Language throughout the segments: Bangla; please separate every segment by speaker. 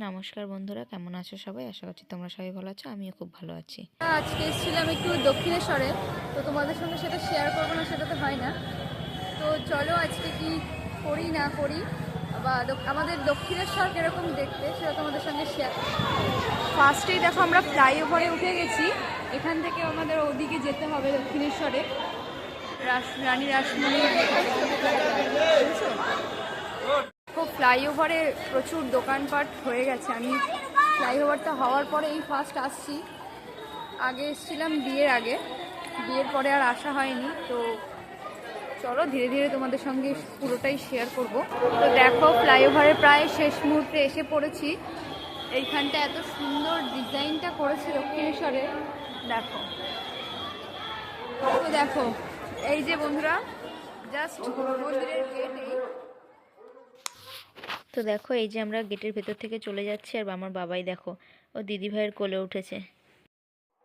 Speaker 1: নমস্কার বন্ধুরা, কেমন আছো সবাই? আশা করছি তোমরা সবাই ভালো আছো। আমিও খুব ভালো আছি।
Speaker 2: আজকে এসেছিলাম একটু দক্ষিণেশ্বরে, তো তোমাদের সঙ্গে সেটা শেয়ার করবো না, সেটা তো হয় না। তো চলো আজকে কি করি না করি বা আমাদের দক্ষিণেশ্বর কীরকম দেখতে সেটা তোমাদের সঙ্গে শেয়ার। ফার্স্টেই দেখো আমরা ফ্লাইওভারে উঠে গেছি। এখান থেকে আমাদের ওদিকে যেতে হবে দক্ষিণেশ্বরে, রানী রাসমণি। খুব ফ্লাইওভারে প্রচুর দোকানপাট হয়ে গেছে। আমি ফ্লাইওভারটা হওয়ার পরে এই ফার্স্ট আসছি। আগে এসেছিলাম বিয়ের পরে আর আসা হয়নি। তো চলো ধীরে ধীরে তোমাদের সঙ্গে পুরোটাই শেয়ার করব। তো দেখো ফ্লাইওভারের প্রায় শেষ মুহূর্তে এসে পড়েছি। এইখানটা এত সুন্দর ডিজাইনটা করেছে দক্ষিণেশ্বরে, দেখো। তো দেখো এই যে বন্ধুরা, জাস্ট মন্দিরের গেট এই।
Speaker 1: তো দেখো এই যে আমরা গেটের ভেতর থেকে চলে যাচ্ছি, আর আমার বাবাই দেখো ও দিদি ভাইয়ের কোলে উঠেছে।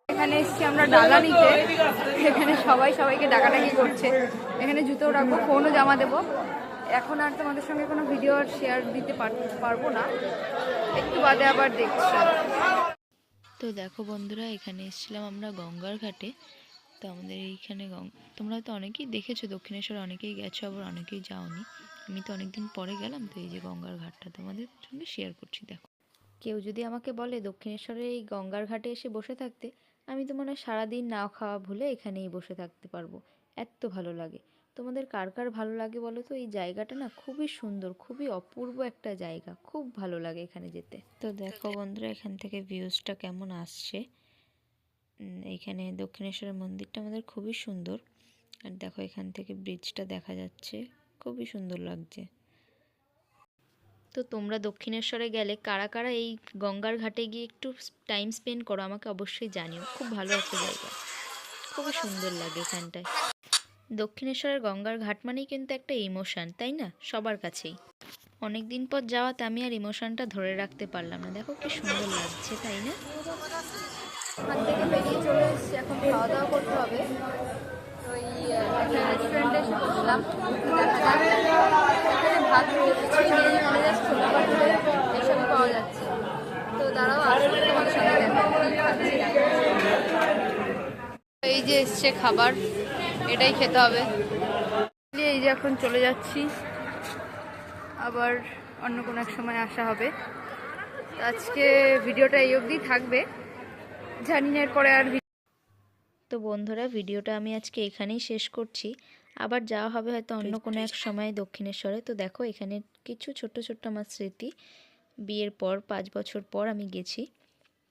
Speaker 2: এখানে এসছি আমরা ডালা নিতে। এখানে সবাই সবাইকে ডাকাডাকি করছে। এখানে জুতো রাখবো, ফোনও জমা দেবো। এখন আর তোমাদের সঙ্গে কোনো ভিডিও আর শেয়ার দিতে পারবো না, একটু বাদে আবার দেখছি।
Speaker 1: তো দেখো বন্ধুরা, এখানে এসেছিলাম আমরা গঙ্গার ঘাটে। তো আমাদের এইখানে তোমরা তো অনেকেই দেখেছো, দক্ষিণেশ্বর অনেকেই গেছো, আবার অনেকেই যাওনি। আমি তো অনেকদিন পরে গেলাম, তো এই যে গঙ্গার ঘাটটা তোমাদের সঙ্গে শেয়ার করছি। দেখো, কেউ যদি আমাকে বলে দক্ষিণেশ্বরের এই গঙ্গার ঘাটে এসে বসে থাকতে, আমি তো মনে হয় সারাদিন না খাওয়া ভুলে এখানেই বসে থাকতে পারবো। এত ভালো লাগে। তোমাদের কার কার ভালো লাগে বলো তো? এই জায়গাটা না খুবই সুন্দর, খুবই অপূর্ব একটা জায়গা, খুব ভালো লাগে এখানে যেতে। তো দেখো বন্ধুরা, এখান থেকে ভিউজটা কেমন আসছে। এইখানে দক্ষিণেশ্বরের মন্দিরটা আমাদের খুবই সুন্দর। আর দেখো এখান থেকে ব্রিজটা দেখা যাচ্ছে, খুবই সুন্দর লাগছে। তো তোমরা দক্ষিণেশ্বরে গেলে কারা কারা এই গঙ্গার ঘাটে গিয়ে একটু টাইম স্পেন্ড করো, আমাকে অবশ্যই জানিও। খুব ভালো একটা জায়গা, খুবই সুন্দর লাগে এখানটায়। দক্ষিণেশ্বরের গঙ্গার ঘাট মানেই কিন্তু একটা ইমোশান, তাই না? সবার কাছেই। অনেক দিন পর যাওয়াতে আমি আর ইমোশনটা ধরে রাখতে পারলাম না। দেখো কি সুন্দর লাগছে, তাই না?
Speaker 2: ওখান থেকে বেরিয়ে চলে এসেছি, এখন খাওয়া দাওয়া করতে হবে। তো এই একটা রেস্টুরেন্টে এসে বসলাম। দেখা যাক, এখানে ভাত কিছুই নেই, মানে জাস্ট ছোটো খাটো এসবই পাওয়া যাচ্ছে। তো দাঁড়াও আসলে তোমাদের সঙ্গে দেখা এই যে এসছে খাবার, এটাই খেতে হবে। এই যে এখন চলে যাচ্ছি, আবার অন্য কোনো এক সময় আসা হবে। আজকে ভিডিওটা এই অবধি থাকবে, জানি না এরপরে আর।
Speaker 1: তো বন্ধুরা, ভিডিওটা আমি আজকে এখানেই শেষ করছি। আবার যাওয়া হবে হয়তো অন্য কোনো এক সময় দক্ষিণেশ্বরে। তো দেখো এখানে কিছু ছোট্ট ছোট্ট আমার স্মৃতি। বিয়ের পর 5 বছর পর আমি গেছি।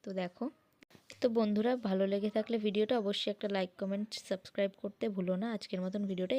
Speaker 1: তো দেখো। তো বন্ধুরা, ভালো লেগে থাকলে ভিডিওটা অবশ্যই একটা লাইক, কমেন্ট, সাবস্ক্রাইব করতে ভুলো না। আজকের মতন ভিডিওটা